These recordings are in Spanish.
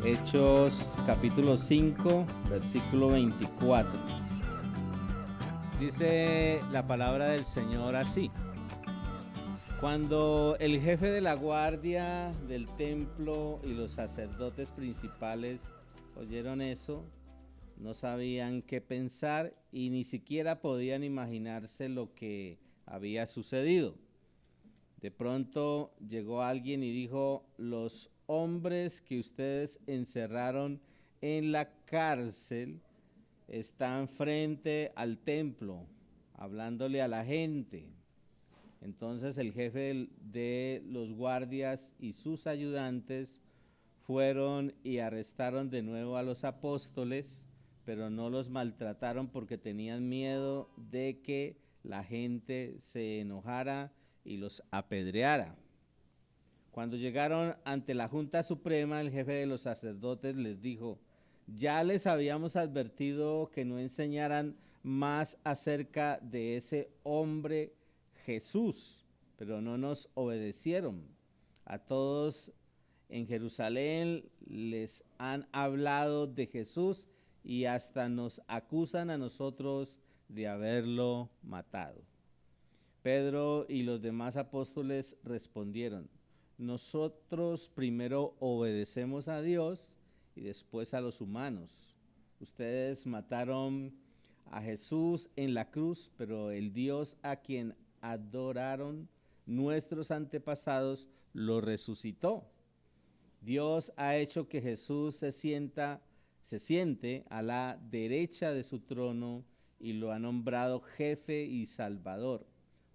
Hechos capítulo 5, versículo 24. Dice la palabra del Señor así: cuando el jefe de la guardia del templo y los sacerdotes principales oyeron eso, no sabían qué pensar y ni siquiera podían imaginarse lo que había sucedido. De pronto llegó alguien y dijo: los hombres que ustedes encerraron en la cárcel están frente al templo, hablándole a la gente. Entonces el jefe de los guardias y sus ayudantes fueron y arrestaron de nuevo a los apóstoles, pero no los maltrataron porque tenían miedo de que la gente se enojara y los apedreara. Cuando llegaron ante la Junta Suprema, el jefe de los sacerdotes les dijo: ya les habíamos advertido que no enseñaran más acerca de ese hombre Jesús, pero no nos obedecieron. A todos en Jerusalén les han hablado de Jesús y hasta nos acusan a nosotros de haberlo matado. Pedro y los demás apóstoles respondieron: nosotros primero obedecemos a Dios y después a los humanos. Ustedes mataron a Jesús en la cruz, pero el Dios a quien adoraron nuestros antepasados lo resucitó. Dios ha hecho que Jesús se siente a la derecha de su trono y lo ha nombrado jefe y salvador,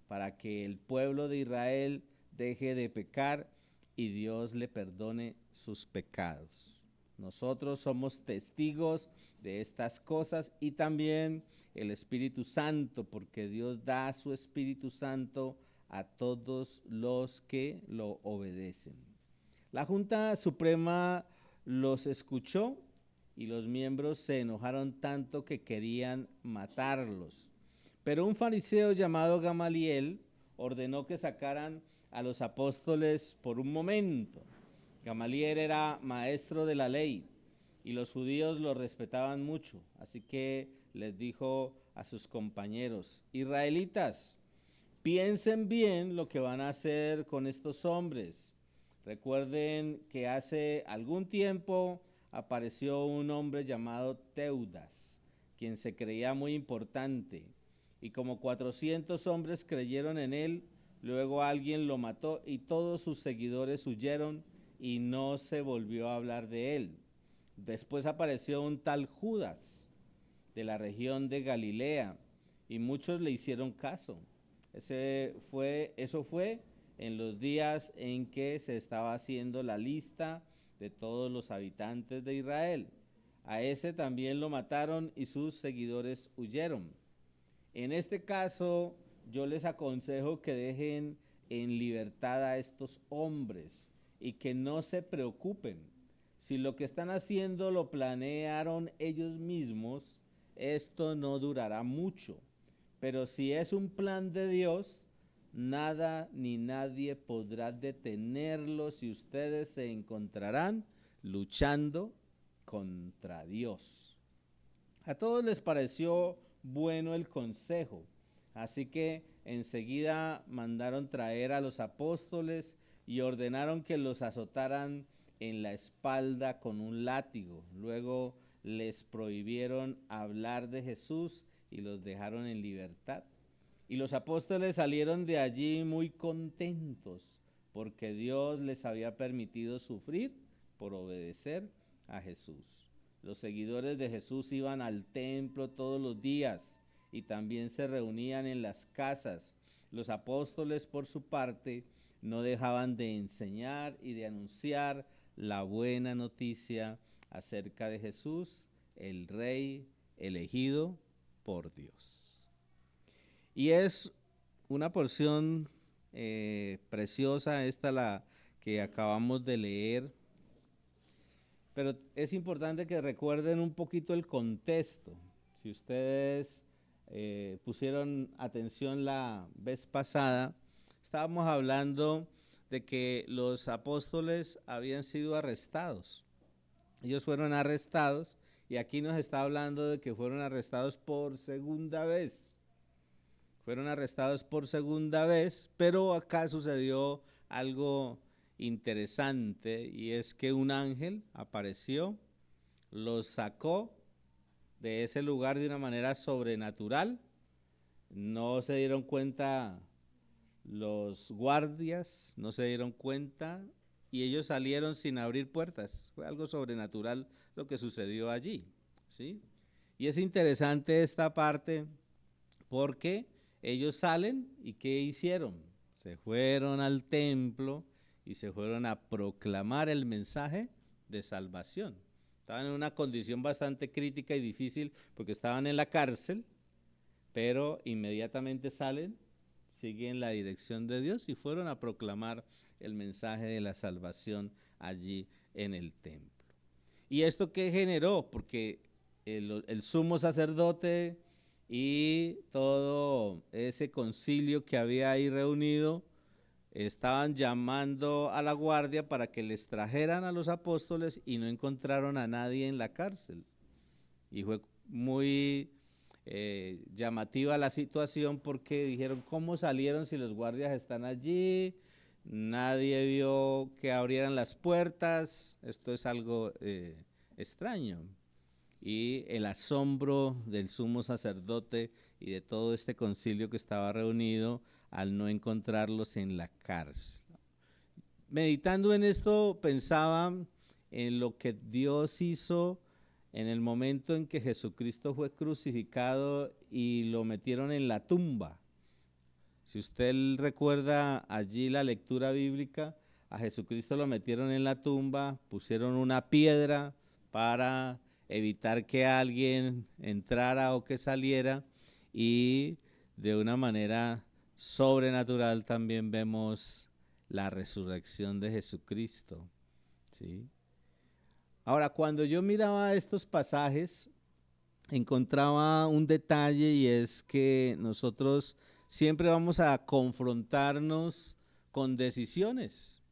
para que el pueblo de Israel deje de pecar y Dios le perdone sus pecados. Nosotros somos testigos de estas cosas y también el Espíritu Santo, porque Dios da su Espíritu Santo a todos los que lo obedecen. La Junta Suprema los escuchó y los miembros se enojaron tanto que querían matarlos. Pero un fariseo llamado Gamaliel ordenó que sacaran a los apóstoles por un momento. Gamaliel era maestro de la ley y los judíos lo respetaban mucho, así que les dijo a sus compañeros: israelitas, piensen bien lo que van a hacer con estos hombres. Recuerden que hace algún tiempo apareció un hombre llamado Teudas, quien se creía muy importante, y como 400 hombres creyeron en él. Luego alguien lo mató y todos sus seguidores huyeron y no se volvió a hablar de él. Después apareció un tal Judas de la región de Galilea y muchos le hicieron caso. Eso fue en los días en que se estaba haciendo la lista de todos los habitantes de Israel. A ese también lo mataron y sus seguidores huyeron. En este caso, yo les aconsejo que dejen en libertad a estos hombres y que no se preocupen. Si lo que están haciendo lo planearon ellos mismos, esto no durará mucho. Pero si es un plan de Dios, nada ni nadie podrá detenerlos y ustedes se encontrarán luchando contra Dios. A todos les pareció bueno el consejo, así que enseguida mandaron traer a los apóstoles y ordenaron que los azotaran en la espalda con un látigo. Luego les prohibieron hablar de Jesús y los dejaron en libertad. Y los apóstoles salieron de allí muy contentos, porque Dios les había permitido sufrir por obedecer a Jesús. Los seguidores de Jesús iban al templo todos los días y también se reunían en las casas. Los apóstoles, por su parte, no dejaban de enseñar y de anunciar la buena noticia acerca de Jesús, el Rey elegido por Dios. Y es una porción preciosa esta, la que acabamos de leer, pero es importante que recuerden un poquito el contexto. Si ustedes pusieron atención la vez pasada, estábamos hablando de que los apóstoles habían sido arrestados Ellos fueron arrestados y aquí nos está hablando de que fueron arrestados por segunda vez. Fueron arrestados por segunda vez, pero acá sucedió algo interesante y es que un ángel apareció, los sacó de ese lugar de una manera sobrenatural. No se dieron cuenta los guardias, no se dieron cuenta y ellos salieron sin abrir puertas. Fue algo sobrenatural lo que sucedió allí, ¿sí? Y es interesante esta parte porque ellos salen y ¿qué hicieron? Se fueron al templo y se fueron a proclamar el mensaje de salvación. Estaban en una condición bastante crítica y difícil porque estaban en la cárcel, pero inmediatamente salen, siguen la dirección de Dios y fueron a proclamar el mensaje de la salvación allí en el templo. ¿Y esto qué generó? Porque el sumo sacerdote y todo ese concilio que había ahí reunido estaban llamando a la guardia para que les trajeran a los apóstoles y no encontraron a nadie en la cárcel. Y fue muy llamativa la situación porque dijeron, ¿cómo salieron si los guardias están allí? Nadie vio que abrieran las puertas. Esto es algo extraño. Y el asombro del sumo sacerdote y de todo este concilio que estaba reunido al no encontrarlos en la cárcel. Meditando en esto, pensaba en lo que Dios hizo en el momento en que Jesucristo fue crucificado y lo metieron en la tumba. Si usted recuerda allí la lectura bíblica, a Jesucristo lo metieron en la tumba, pusieron una piedra para evitar que alguien entrara o que saliera y de una manera sobrenatural también vemos la resurrección de Jesucristo, ¿sí? Ahora, cuando yo miraba estos pasajes, encontraba un detalle y es que nosotros siempre vamos a confrontarnos con decisiones.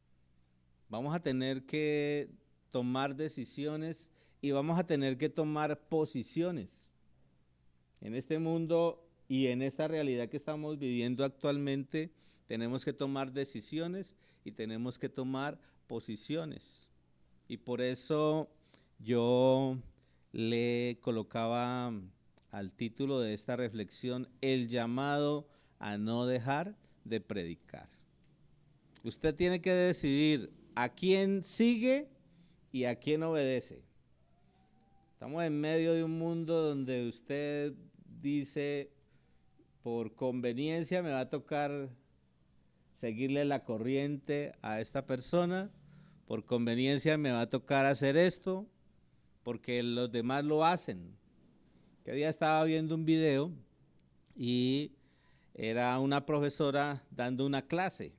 Vamos a tener que tomar decisiones y vamos a tener que tomar posiciones. En este mundo y en esta realidad que estamos viviendo actualmente, tenemos que tomar decisiones y tenemos que tomar posiciones. Y por eso yo le colocaba al título de esta reflexión el llamado a no dejar de predicar. Usted tiene que decidir a quién sigue y a quién obedece. Estamos en medio de un mundo donde usted dice, por conveniencia me va a tocar seguirle la corriente a esta persona, por conveniencia me va a tocar hacer esto, porque los demás lo hacen. Que día estaba viendo un video y era una profesora dando una clase.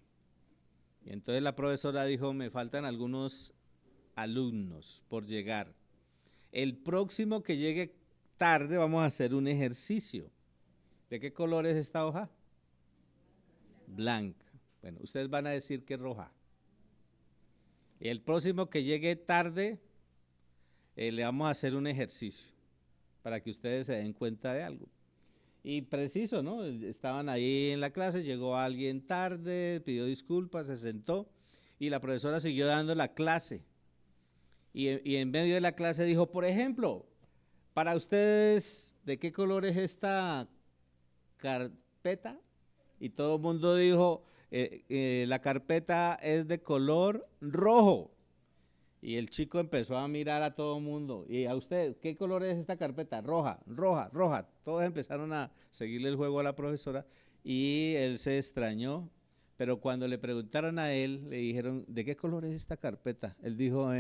Y entonces la profesora dijo, me faltan algunos alumnos por llegar. El próximo que llegue tarde vamos a hacer un ejercicio. ¿De qué color es esta hoja? Blanca. Bueno, ustedes van a decir que es roja. Y el próximo que llegue tarde, le vamos a hacer un ejercicio para que ustedes se den cuenta de algo. Y preciso, ¿no? Estaban ahí en la clase, llegó alguien tarde, pidió disculpas, se sentó y la profesora siguió dando la clase. Y en medio de la clase dijo, por ejemplo, para ustedes, ¿de qué color es esta carpeta? Y todo el mundo dijo, la carpeta es de color rojo. Y el chico empezó a mirar a todo el mundo. ¿Y a usted qué color es esta carpeta? Roja, roja, roja. Todos empezaron a seguirle el juego a la profesora y él se extrañó. Pero cuando le preguntaron a él, le dijeron, ¿de qué color es esta carpeta? Él dijo,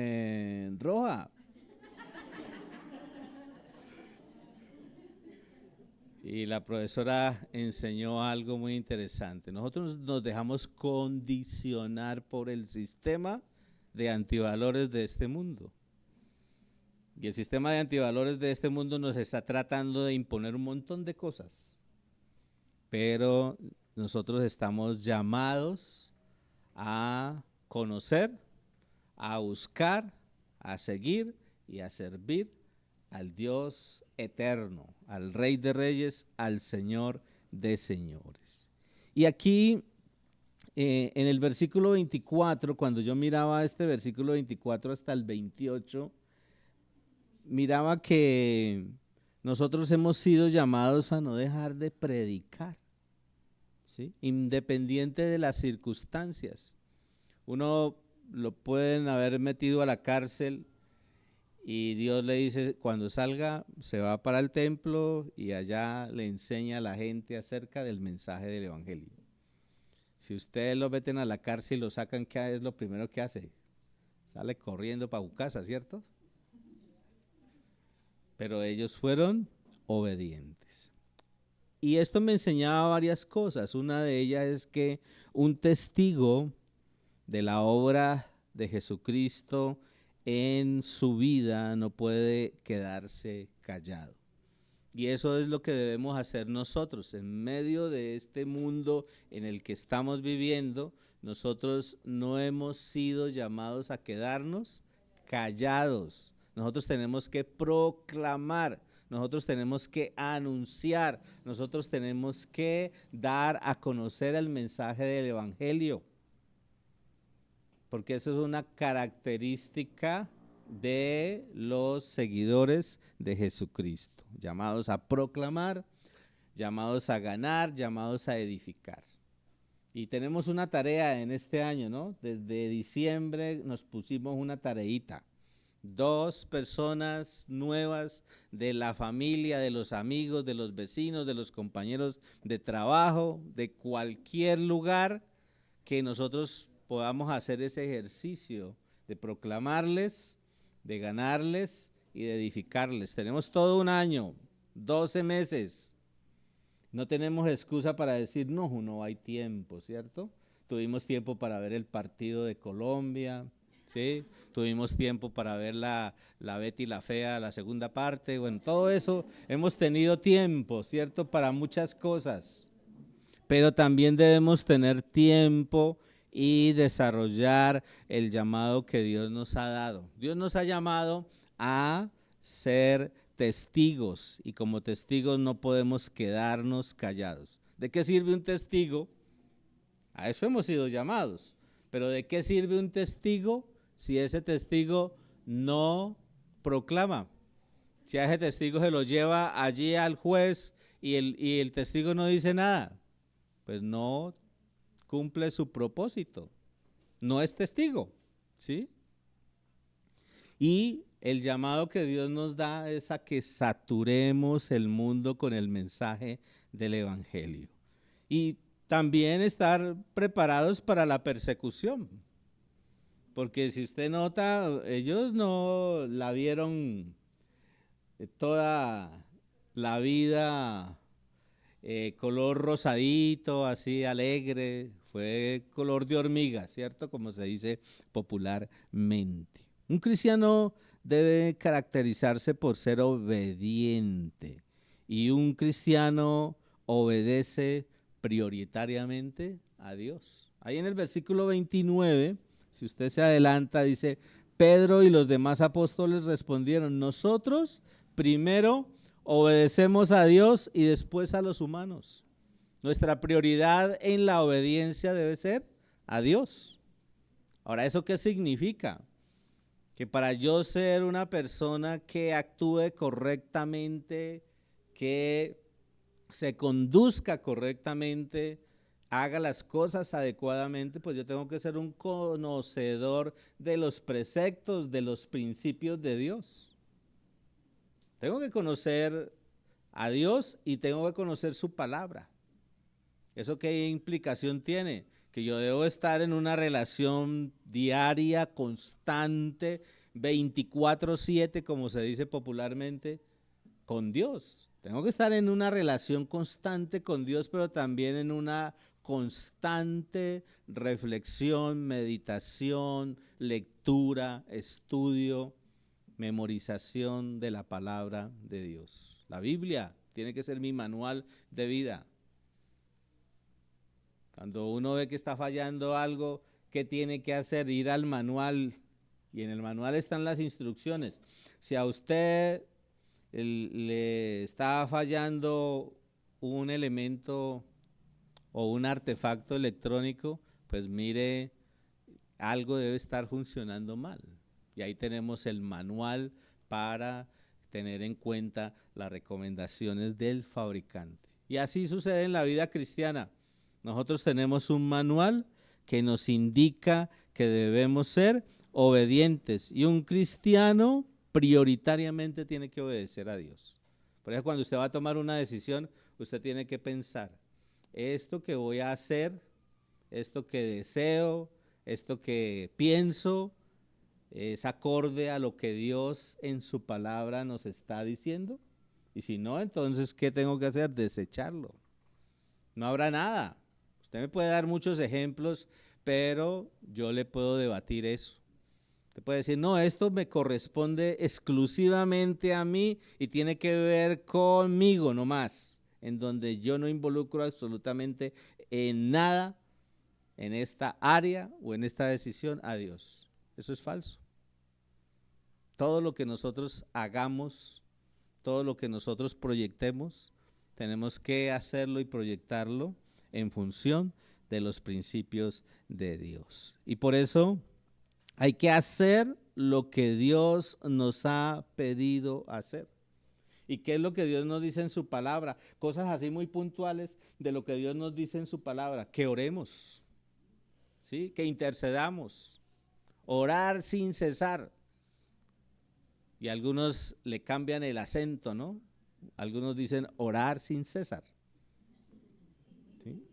roja. Y la profesora enseñó algo muy interesante. Nosotros nos dejamos condicionar por el sistema de antivalores de este mundo. Y el sistema de antivalores de este mundo nos está tratando de imponer un montón de cosas. Pero nosotros estamos llamados a conocer, a buscar, a seguir y a servir al Dios eterno, al Rey de Reyes, al Señor de Señores. Y aquí en el versículo 24, cuando yo miraba este versículo 24 hasta el 28, miraba que nosotros hemos sido llamados a no dejar de predicar, ¿sí? Independiente de las circunstancias. Uno lo pueden haber metido a la cárcel y Dios le dice, cuando salga, se va para el templo y allá le enseña a la gente acerca del mensaje del evangelio. Si ustedes lo meten a la cárcel y lo sacan, ¿qué es lo primero que hace? Sale corriendo para su casa, ¿cierto? Pero ellos fueron obedientes. Y esto me enseñaba varias cosas. Una de ellas es que un testigo de la obra de Jesucristo en su vida no puede quedarse callado. Y eso es lo que debemos hacer nosotros. En medio de este mundo en el que estamos viviendo, nosotros no hemos sido llamados a quedarnos callados. Nosotros tenemos que proclamar, nosotros tenemos que anunciar, nosotros tenemos que dar a conocer el mensaje del evangelio. Porque esa es una característica de los seguidores de Jesucristo, llamados a proclamar, llamados a ganar, llamados a edificar. Y tenemos una tarea en este año, ¿no? Desde diciembre nos pusimos una tareita. 2 personas nuevas de la familia, de los amigos, de los vecinos, de los compañeros de trabajo, de cualquier lugar que nosotros podamos hacer ese ejercicio de proclamarles, de ganarles y de edificarles. Tenemos todo un año, 12 meses. No tenemos excusa para decir, no hay tiempo, ¿cierto? Tuvimos tiempo para ver el partido de Colombia, ¿sí? Tuvimos tiempo para ver la Betty la Fea, la segunda parte. Bueno, todo eso hemos tenido tiempo, ¿cierto? Para muchas cosas. Pero también debemos tener tiempo y desarrollar el llamado que Dios nos ha dado. Dios nos ha llamado a ser testigos y como testigos no podemos quedarnos callados. ¿De qué sirve un testigo? A eso hemos sido llamados. Pero ¿de qué sirve un testigo si ese testigo no proclama? Si a ese testigo se lo lleva allí al juez y el testigo no dice nada, pues no cumple su propósito, no es testigo, ¿sí? Y el llamado que Dios nos da es a que saturemos el mundo con el mensaje del evangelio. Y también estar preparados para la persecución, porque si usted nota, ellos no la vieron toda la vida color rosadito, así alegre, fue color de hormiga, ¿cierto? Como se dice popularmente. Un cristiano debe caracterizarse por ser obediente y un cristiano obedece prioritariamente a Dios. Ahí en el versículo 29, si usted se adelanta, dice, Pedro y los demás apóstoles respondieron, nosotros primero obedecemos a Dios y después a los humanos. Nuestra prioridad en la obediencia debe ser a Dios. Ahora, ¿eso qué significa? Que para yo ser una persona que actúe correctamente, que se conduzca correctamente, haga las cosas adecuadamente, pues yo tengo que ser un conocedor de los preceptos, de los principios de Dios. Tengo que conocer a Dios y tengo que conocer su palabra. ¿Eso qué implicación tiene? Que yo debo estar en una relación diaria, constante, 24/7, como se dice popularmente, con Dios. Tengo que estar en una relación constante con Dios, pero también en una constante reflexión, meditación, lectura, estudio, memorización de la palabra de Dios. La Biblia tiene que ser mi manual de vida. Cuando uno ve que está fallando algo, ¿qué tiene que hacer? Ir al manual Y en el manual están las instrucciones. Si a usted le está fallando un elemento o un artefacto electrónico, pues mire, algo debe estar funcionando mal. Y ahí tenemos el manual para tener en cuenta las recomendaciones del fabricante. Y así sucede en la vida cristiana. Nosotros tenemos un manual que nos indica que debemos ser obedientes, y un cristiano prioritariamente tiene que obedecer a Dios. Por eso cuando usted va a tomar una decisión, usted tiene que pensar, esto que voy a hacer, esto que deseo, esto que pienso, es acorde a lo que Dios en su palabra nos está diciendo. Y si no, entonces, ¿qué tengo que hacer? Desecharlo. No habrá nada. Usted me puede dar muchos ejemplos, pero yo le puedo debatir eso. Usted puede decir, no, esto me corresponde exclusivamente a mí y tiene que ver conmigo nomás, en donde yo no involucro absolutamente en nada en esta área o en esta decisión a Dios. Eso es falso. Todo lo que nosotros hagamos, todo lo que nosotros proyectemos, tenemos que hacerlo y proyectarlo en función de los principios de Dios. Y por eso hay que hacer lo que Dios nos ha pedido hacer. ¿Y qué es lo que Dios nos dice en su palabra? Cosas así muy puntuales de lo que Dios nos dice en su palabra. Que oremos, ¿sí? Que intercedamos, orar sin cesar. Y algunos le cambian el acento, ¿no? Algunos dicen orar sin cesar. ¿Sí?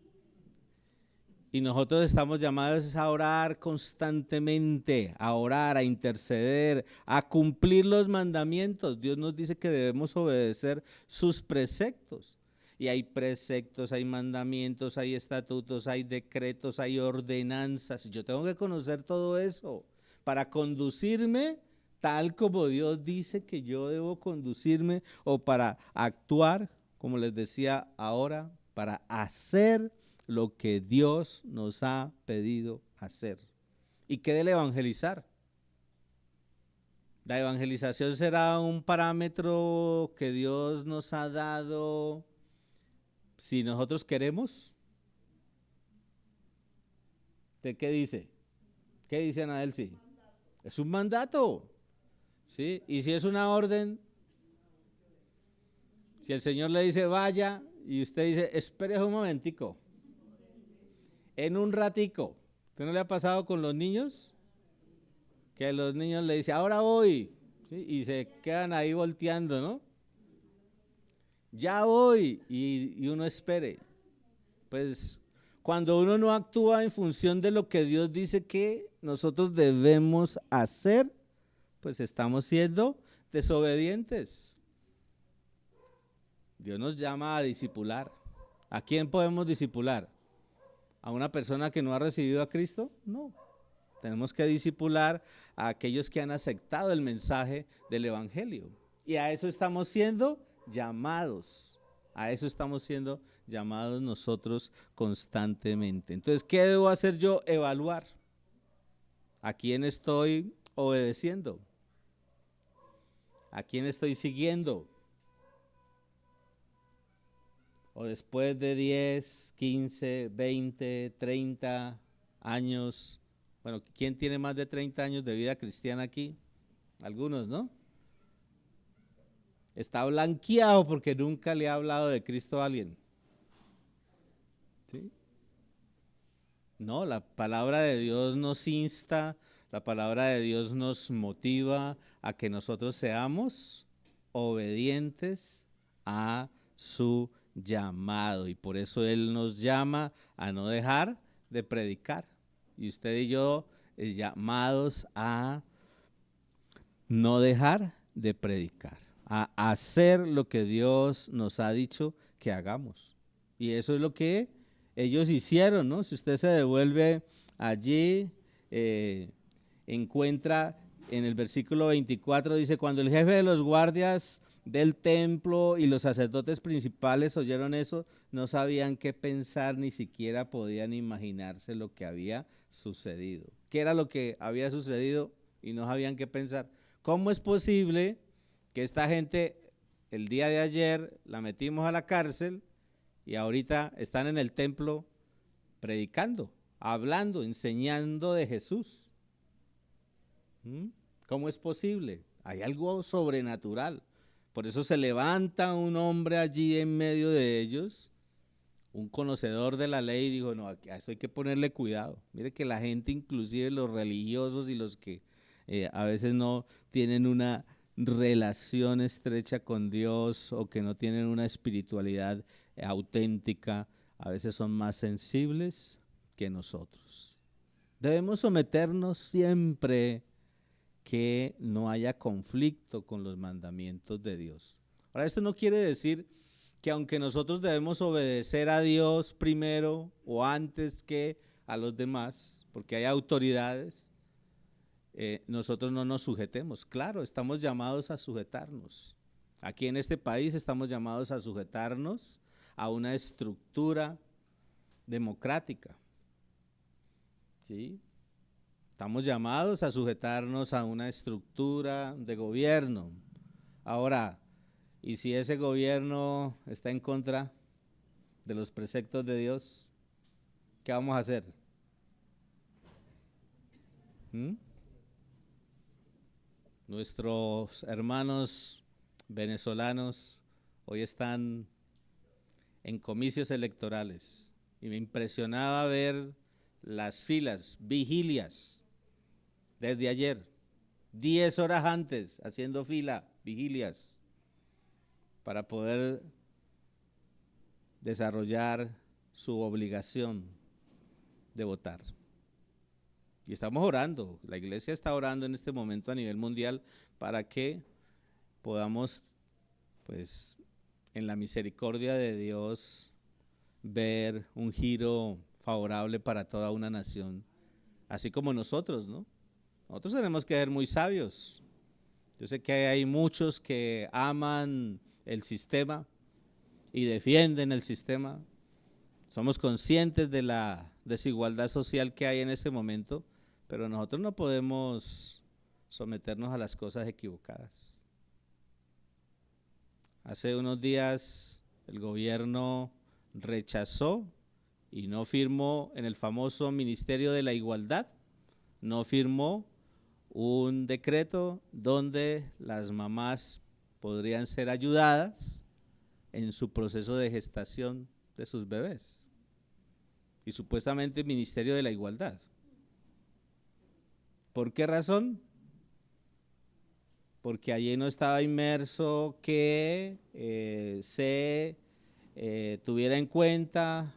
Y nosotros estamos llamados a orar constantemente, a orar, a interceder, a cumplir los mandamientos. Dios nos dice que debemos obedecer sus preceptos. Y hay preceptos, hay mandamientos, hay estatutos, hay decretos, hay ordenanzas. Yo tengo que conocer todo eso para conducirme tal como Dios dice que yo debo conducirme, o para actuar, como les decía ahora, para hacer lo que Dios nos ha pedido hacer. ¿Y qué del evangelizar? La evangelización será un parámetro que Dios nos ha dado si nosotros queremos. ¿De qué dice? ¿Qué dice Anael? Sí. Es un mandato. ¿Sí? Y si es una orden, si el Señor le dice vaya y usted dice espere un momentico, en un ratico, ¿qué no le ha pasado con los niños? Que los niños le dicen ahora voy, ¿sí? Y se quedan ahí volteando, ¿no? Ya voy, y uno espere. Pues cuando uno no actúa en función de lo que Dios dice que nosotros debemos hacer, pues estamos siendo desobedientes. Dios nos llama a discipular. ¿A quién podemos discipular? ¿A una persona que no ha recibido a Cristo? No. Tenemos que discipular a aquellos que han aceptado el mensaje del Evangelio. Y a eso estamos siendo llamados. A eso estamos siendo llamados nosotros constantemente. Entonces, ¿qué debo hacer yo? Evaluar. ¿A quién estoy obedeciendo? ¿A quién estoy siguiendo? O después de 10, 15, 20, 30 años, bueno, ¿quién tiene más de 30 años de vida cristiana aquí? Algunos, ¿no? Está blanqueado porque nunca le ha hablado de Cristo a alguien. ¿Sí? No, la palabra de Dios nos insta, la palabra de Dios nos motiva a que nosotros seamos obedientes a su llamado, y por eso Él nos llama a no dejar de predicar. Y usted y yo llamados a no dejar de predicar, a hacer lo que Dios nos ha dicho que hagamos. Y eso es lo que ellos hicieron, ¿no? Si usted se devuelve allí, encuentra en el versículo 24, dice, cuando el jefe de los guardias del templo y los sacerdotes principales oyeron eso, no sabían qué pensar, ni siquiera podían imaginarse lo que había sucedido. ¿Qué era lo que había sucedido? y no sabían qué pensar. ¿Cómo es posible que esta gente el día de ayer la metimos a la cárcel y ahorita están en el templo predicando, hablando, enseñando de Jesús? ¿Mm? ¿Cómo es posible? Hay algo sobrenatural. Por eso se levanta un hombre allí en medio de ellos, un conocedor de la ley, y dijo, no, a esto hay que ponerle cuidado. Mire que la gente, inclusive los religiosos y los que a veces no tienen una relación estrecha con Dios o que no tienen una espiritualidad auténtica, a veces son más sensibles que nosotros. Debemos someternos siempre que no haya conflicto con los mandamientos de Dios. Ahora, esto no quiere decir que aunque nosotros debemos obedecer a Dios primero o antes que a los demás, porque hay autoridades, nosotros no nos sujetemos. Claro, estamos llamados a sujetarnos. Aquí en este país estamos llamados a sujetarnos a una estructura democrática. ¿Sí? Estamos llamados a sujetarnos a una estructura de gobierno. Ahora, ¿y si ese gobierno está en contra de los preceptos de Dios? ¿Qué vamos a hacer? Nuestros hermanos venezolanos hoy están en comicios electorales y me impresionaba ver las filas, vigilias, desde ayer, 10 horas antes, haciendo fila, vigilias, para poder desarrollar su obligación de votar. Y estamos orando, la iglesia está orando en este momento a nivel mundial para que podamos, pues, en la misericordia de Dios, ver un giro favorable para toda una nación, así como nosotros, ¿no? Nosotros tenemos que ser muy sabios. Yo sé que hay muchos que aman el sistema y defienden el sistema. Somos conscientes de la desigualdad social que hay en ese momento, pero nosotros no podemos someternos a las cosas equivocadas. Hace unos días el gobierno rechazó y no firmó en el famoso Ministerio de la Igualdad, no firmó un decreto donde las mamás podrían ser ayudadas en su proceso de gestación de sus bebés. Y supuestamente el Ministerio de la Igualdad. ¿Por qué razón? Porque allí no estaba inmerso que se tuviera en cuenta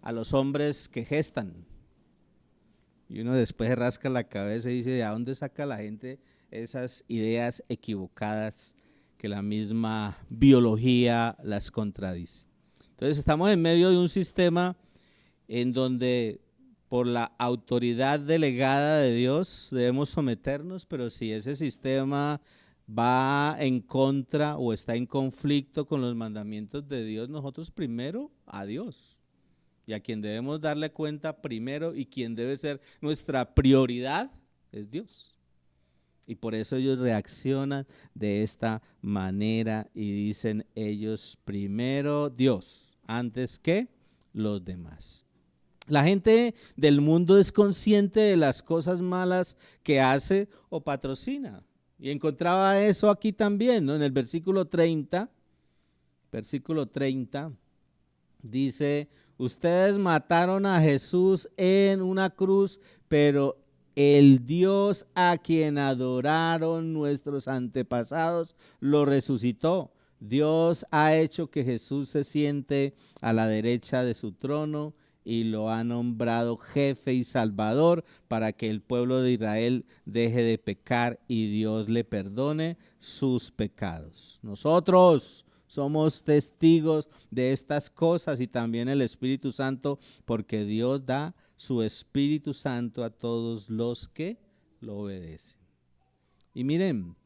a los hombres que gestan. Y uno después se rasca la cabeza y dice, ¿de dónde saca la gente esas ideas equivocadas que la misma biología las contradice? Entonces estamos en medio de un sistema en donde por la autoridad delegada de Dios debemos someternos, pero si ese sistema va en contra o está en conflicto con los mandamientos de Dios, nosotros primero a Dios. Y a quien debemos darle cuenta primero y quien debe ser nuestra prioridad es Dios. Y por eso ellos reaccionan de esta manera y dicen ellos primero Dios, antes que los demás. La gente del mundo es consciente de las cosas malas que hace o patrocina. Y encontraba eso aquí también, ¿no? En el versículo 30 dice, ustedes mataron a Jesús en una cruz, pero el Dios a quien adoraron nuestros antepasados lo resucitó. Dios ha hecho que Jesús se siente a la derecha de su trono y lo ha nombrado jefe y salvador para que el pueblo de Israel deje de pecar y Dios le perdone sus pecados. Nosotros somos testigos de estas cosas y también el Espíritu Santo, porque Dios da su Espíritu Santo a todos los que lo obedecen. Y miren,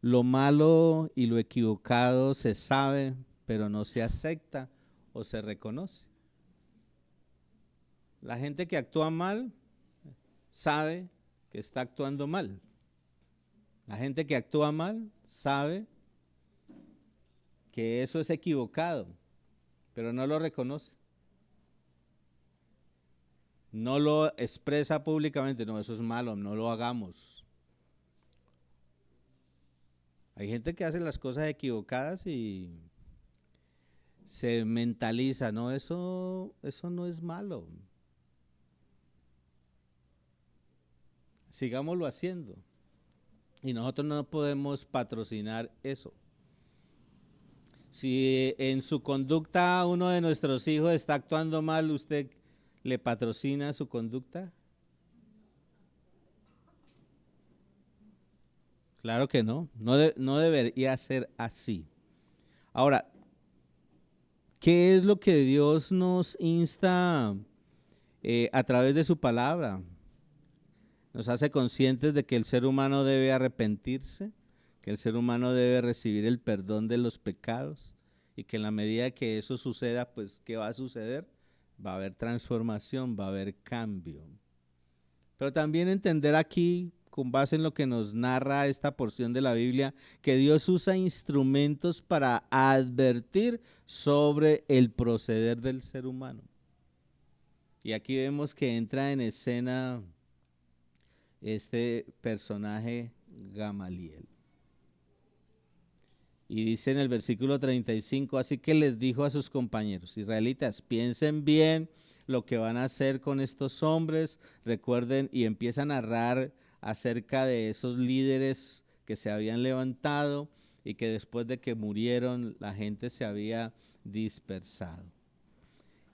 lo malo y lo equivocado se sabe, pero no se acepta o se reconoce. La gente que actúa mal sabe que está actuando mal. La gente que actúa mal sabe que eso es equivocado, pero no lo reconoce. No lo expresa públicamente, no, eso es malo, no lo hagamos. Hay gente que hace las cosas equivocadas y se mentaliza, no, eso no es malo. Sigámoslo haciendo. Y nosotros no podemos patrocinar eso. Si en su conducta uno de nuestros hijos está actuando mal, ¿usted le patrocina su conducta? Claro que no, no debería ser así. Ahora, ¿qué es lo que Dios nos insta a través de su palabra? Nos hace conscientes de que el ser humano debe arrepentirse, que el ser humano debe recibir el perdón de los pecados y que en la medida que eso suceda, pues, ¿qué va a suceder? Va a haber transformación, va a haber cambio. Pero también entender aquí, con base en lo que nos narra esta porción de la Biblia, que Dios usa instrumentos para advertir sobre el proceder del ser humano. Y aquí vemos que entra en escena este personaje Gamaliel. Y dice en el versículo 35, así que les dijo a sus compañeros israelitas, piensen bien lo que van a hacer con estos hombres, recuerden, y empieza a narrar acerca de esos líderes que se habían levantado y que después de que murieron la gente se había dispersado.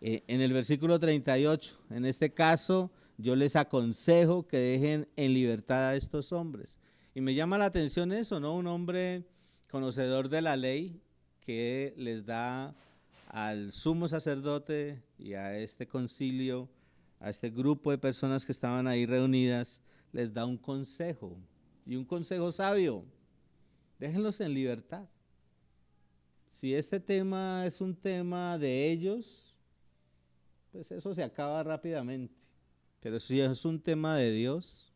En el versículo 38, en este caso, yo les aconsejo que dejen en libertad a estos hombres. Y me llama la atención eso, ¿no? Un hombre conocedor de la ley que les da al sumo sacerdote y a este concilio, a este grupo de personas que estaban ahí reunidas, les da un consejo, y un consejo sabio: déjenlos en libertad. Si este tema es un tema de ellos, pues eso se acaba rápidamente. Pero si es un tema de Dios,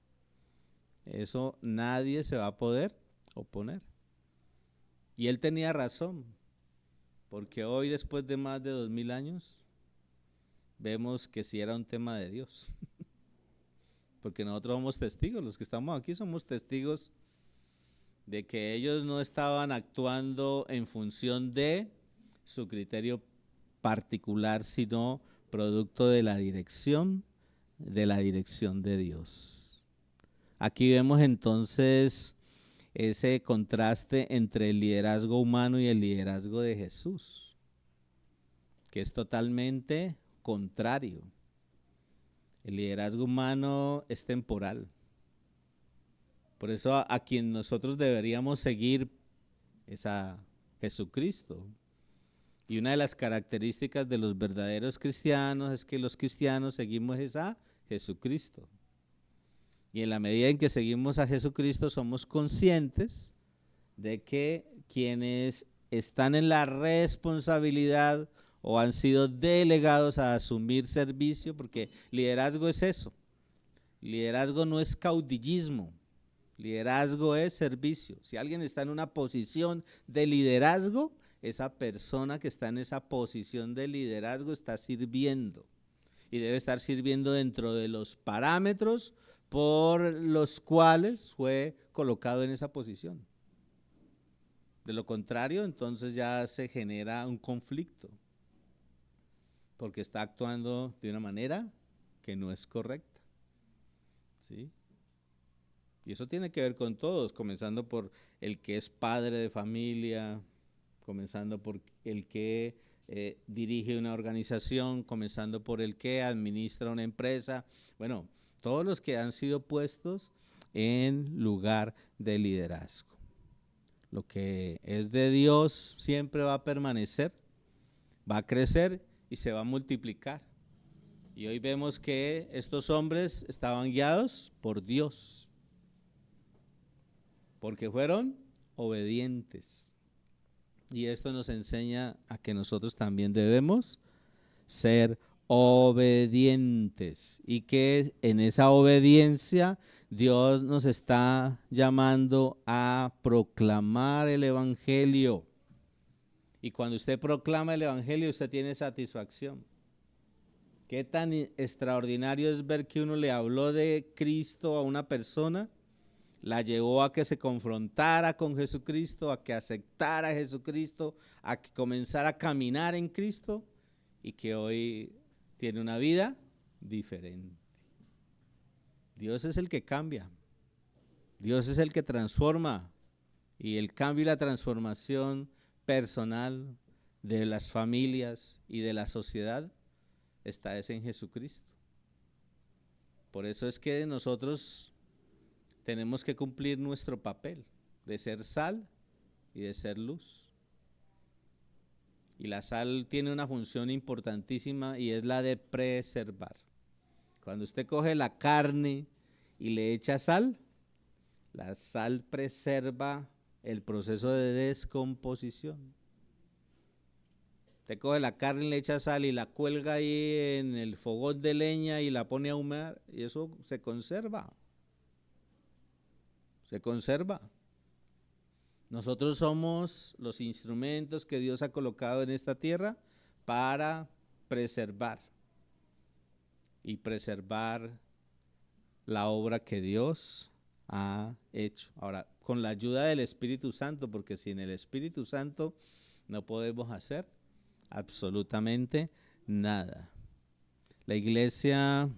eso nadie se va a poder oponer. Y él tenía razón, porque hoy, después de más de 2000 años, vemos que sí era un tema de Dios. Porque nosotros somos testigos, los que estamos aquí somos testigos de que ellos no estaban actuando en función de su criterio particular, sino producto de la dirección de Dios. Aquí vemos entonces ese contraste entre el liderazgo humano y el liderazgo de Jesús, que es totalmente contrario. El liderazgo humano es temporal. Por eso a quien nosotros deberíamos seguir es a Jesucristo. Y una de las características de los verdaderos cristianos es que los cristianos seguimos a Jesucristo. Y en la medida en que seguimos a Jesucristo somos conscientes de que quienes están en la responsabilidad o han sido delegados a asumir servicio, porque liderazgo es eso. Liderazgo no es caudillismo. Liderazgo es servicio. Si alguien está en una posición de liderazgo, esa persona que está en esa posición de liderazgo está sirviendo. Y debe estar sirviendo dentro de los parámetros por los cuales fue colocado en esa posición. De lo contrario, entonces ya se genera un conflicto, porque está actuando de una manera que no es correcta. ¿Sí? Y eso tiene que ver con todos, comenzando por el que es padre de familia, comenzando por el que dirige una organización, comenzando por el que administra una empresa. Bueno, todos los que han sido puestos en lugar de liderazgo. Lo que es de Dios siempre va a permanecer, va a crecer y se va a multiplicar. Y hoy vemos que estos hombres estaban guiados por Dios, porque fueron obedientes. Y esto nos enseña a que nosotros también debemos ser obedientes y que en esa obediencia Dios nos está llamando a proclamar el Evangelio. Y cuando usted proclama el Evangelio, usted tiene satisfacción. Qué tan extraordinario es ver que uno le habló de Cristo a una persona, la llevó a que se confrontara con Jesucristo, a que aceptara a Jesucristo, a que comenzara a caminar en Cristo y que hoy tiene una vida diferente. Dios es el que cambia, Dios es el que transforma, y el cambio y la transformación personal de las familias y de la sociedad está en Jesucristo. Por eso es que nosotros tenemos que cumplir nuestro papel de ser sal y de ser luz. Y la sal tiene una función importantísima y es la de preservar. Cuando usted coge la carne y le echa sal, la sal preserva el proceso de descomposición. Usted coge la carne y le echa sal y la cuelga ahí en el fogón de leña y la pone a humear y eso se conserva. Se conserva. Nosotros somos los instrumentos que Dios ha colocado en esta tierra para preservar y preservar la obra que Dios ha hecho. Ahora, con la ayuda del Espíritu Santo, porque sin el Espíritu Santo no podemos hacer absolutamente nada. La iglesia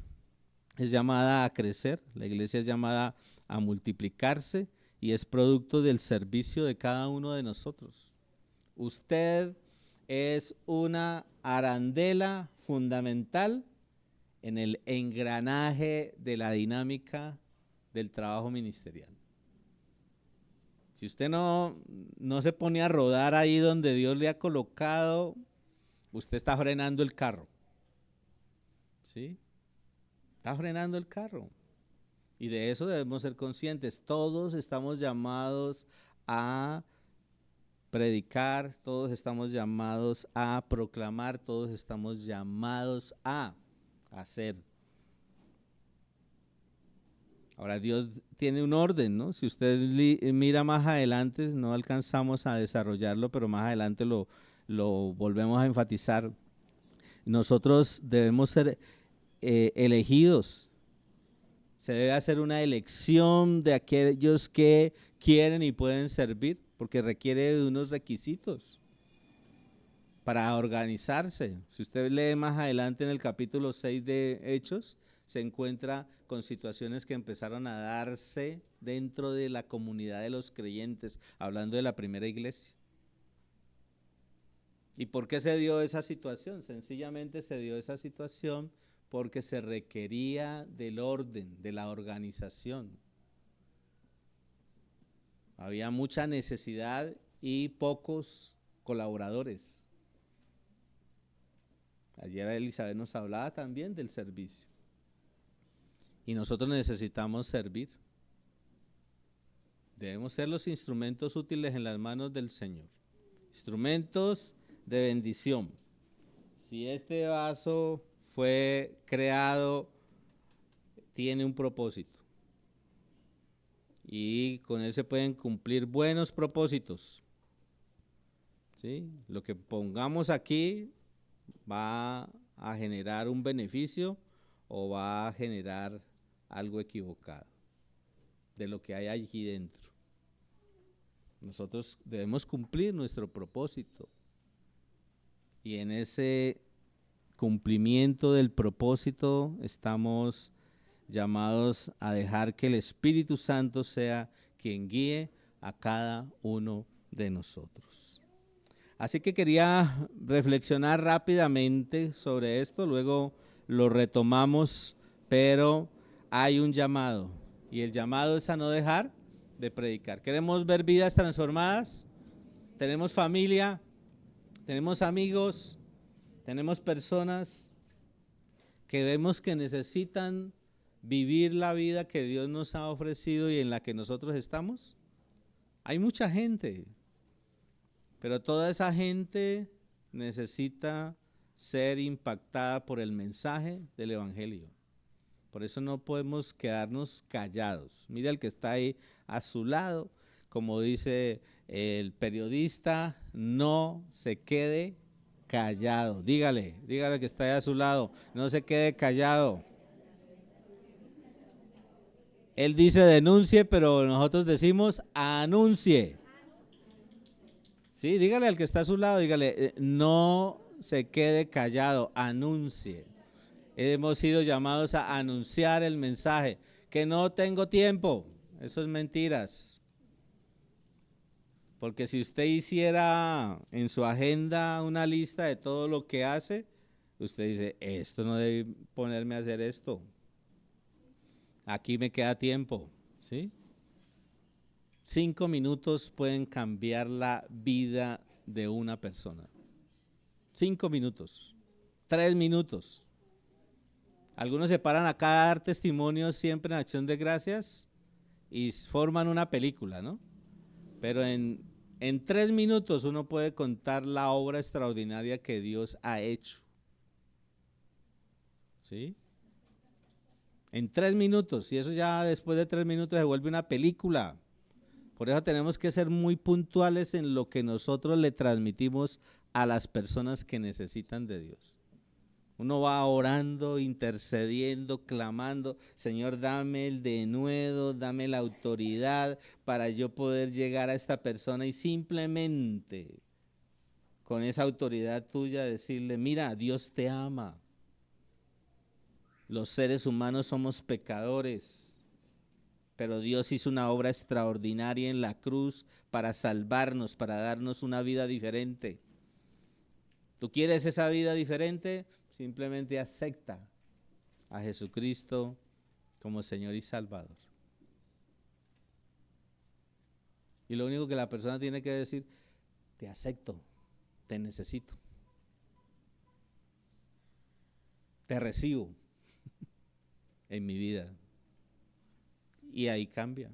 es llamada a crecer, la iglesia es llamada a multiplicarse y es producto del servicio de cada uno de nosotros. Usted es una arandela fundamental en el engranaje de la dinámica del trabajo ministerial. Si usted no se pone a rodar ahí donde Dios le ha colocado, usted está frenando el carro. ¿Sí? Está frenando el carro. Y de eso debemos ser conscientes. Todos estamos llamados a predicar, todos estamos llamados a proclamar, todos estamos llamados a hacer. Ahora Dios tiene un orden, ¿no? Si usted mira más adelante, no alcanzamos a desarrollarlo, pero más adelante lo volvemos a enfatizar. Nosotros debemos ser elegidos. Se debe hacer una elección de aquellos que quieren y pueden servir, porque requiere de unos requisitos para organizarse. Si usted lee más adelante en el capítulo 6 de Hechos, se encuentra con situaciones que empezaron a darse dentro de la comunidad de los creyentes, hablando de la primera iglesia. ¿Y por qué se dio esa situación? Sencillamente se dio esa situación porque se requería del orden, de la organización. Había mucha necesidad y pocos colaboradores. Ayer Elizabeth nos hablaba también del servicio. Y nosotros necesitamos servir. Debemos ser los instrumentos útiles en las manos del Señor. Instrumentos de bendición. Si este vaso fue creado, tiene un propósito. Y con él se pueden cumplir buenos propósitos. ¿Sí? Lo que pongamos aquí va a generar un beneficio o va a generar algo equivocado de lo que hay allí dentro. Nosotros debemos cumplir nuestro propósito y en ese cumplimiento del propósito estamos llamados a dejar que el Espíritu Santo sea quien guíe a cada uno de nosotros. Así que quería reflexionar rápidamente sobre esto, luego lo retomamos, pero hay un llamado y el llamado es a no dejar de predicar. ¿Queremos ver vidas transformadas? ¿Tenemos familia? ¿Tenemos amigos? ¿Tenemos personas que vemos que necesitan vivir la vida que Dios nos ha ofrecido y en la que nosotros estamos? Hay mucha gente, pero toda esa gente necesita ser impactada por el mensaje del Evangelio. Por eso no podemos quedarnos callados. Mire al que está ahí a su lado, como dice el periodista, no se quede callado. Dígale que está ahí a su lado, no se quede callado. Él dice denuncie, pero nosotros decimos anuncie. Sí, dígale al que está a su lado, dígale, no se quede callado, anuncie. Hemos sido llamados a anunciar el mensaje, que no tengo tiempo, eso es mentiras. Porque si usted hiciera en su agenda una lista de todo lo que hace, usted dice, esto no debe ponerme a hacer esto. Aquí me queda tiempo, ¿sí? 5 minutos pueden cambiar la vida de una persona. 5 minutos, 3 minutos. Algunos se paran acá a dar testimonios siempre en Acción de Gracias y forman una película, ¿no? Pero en 3 minutos uno puede contar la obra extraordinaria que Dios ha hecho. ¿Sí? En 3 minutos, y eso ya después de 3 minutos se vuelve una película. Por eso tenemos que ser muy puntuales en lo que nosotros le transmitimos a las personas que necesitan de Dios. Uno va orando, intercediendo, clamando, Señor, dame el denuedo, dame la autoridad para yo poder llegar a esta persona y simplemente con esa autoridad tuya decirle, mira, Dios te ama. Los seres humanos somos pecadores, pero Dios hizo una obra extraordinaria en la cruz para salvarnos, para darnos una vida diferente. ¿Tú quieres esa vida diferente? Simplemente acepta a Jesucristo como Señor y Salvador. Y lo único que la persona tiene que decir, te acepto, te necesito, te recibo en mi vida. Y ahí cambia.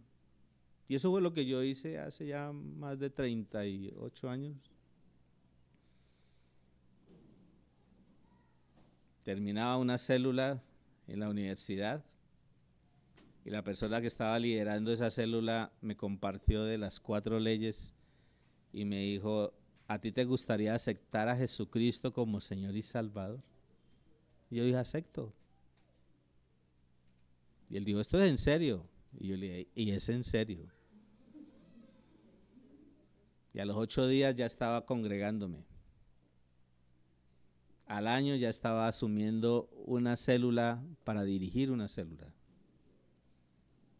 Y eso fue lo que yo hice hace ya más de 38 años. Terminaba una célula en la universidad y la persona que estaba liderando esa célula me compartió de las 4 leyes y me dijo, ¿a ti te gustaría aceptar a Jesucristo como Señor y Salvador? Y yo dije, acepto. Y él dijo, ¿esto es en serio? Y yo le dije, y es en serio. Y a los 8 días ya estaba congregándome. Al año ya estaba asumiendo una célula para dirigir una célula.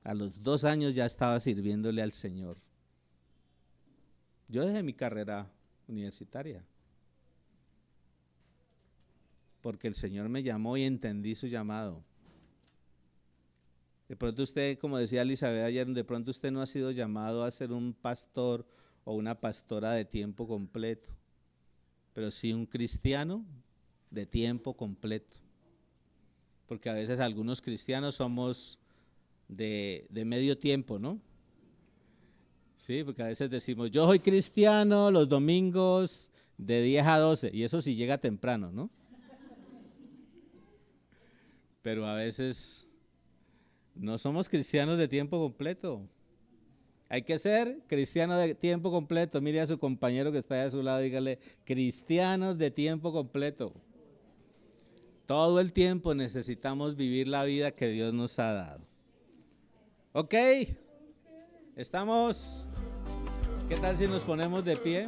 A los 2 años ya estaba sirviéndole al Señor. Yo dejé mi carrera universitaria porque el Señor me llamó y entendí su llamado. De pronto usted, como decía Elizabeth ayer, de pronto usted no ha sido llamado a ser un pastor o una pastora de tiempo completo, pero sí un cristiano de tiempo completo. Porque a veces algunos cristianos somos de medio tiempo, ¿no? Sí, porque a veces decimos, yo soy cristiano los domingos de 10 a 12, y eso sí llega temprano, ¿no? Pero a veces no somos cristianos de tiempo completo. Hay que ser cristiano de tiempo completo. Mire a su compañero que está ahí a su lado, dígale, cristianos de tiempo completo. Todo el tiempo necesitamos vivir la vida que Dios nos ha dado. ¿Ok? ¿Estamos? ¿Qué tal si nos ponemos de pie?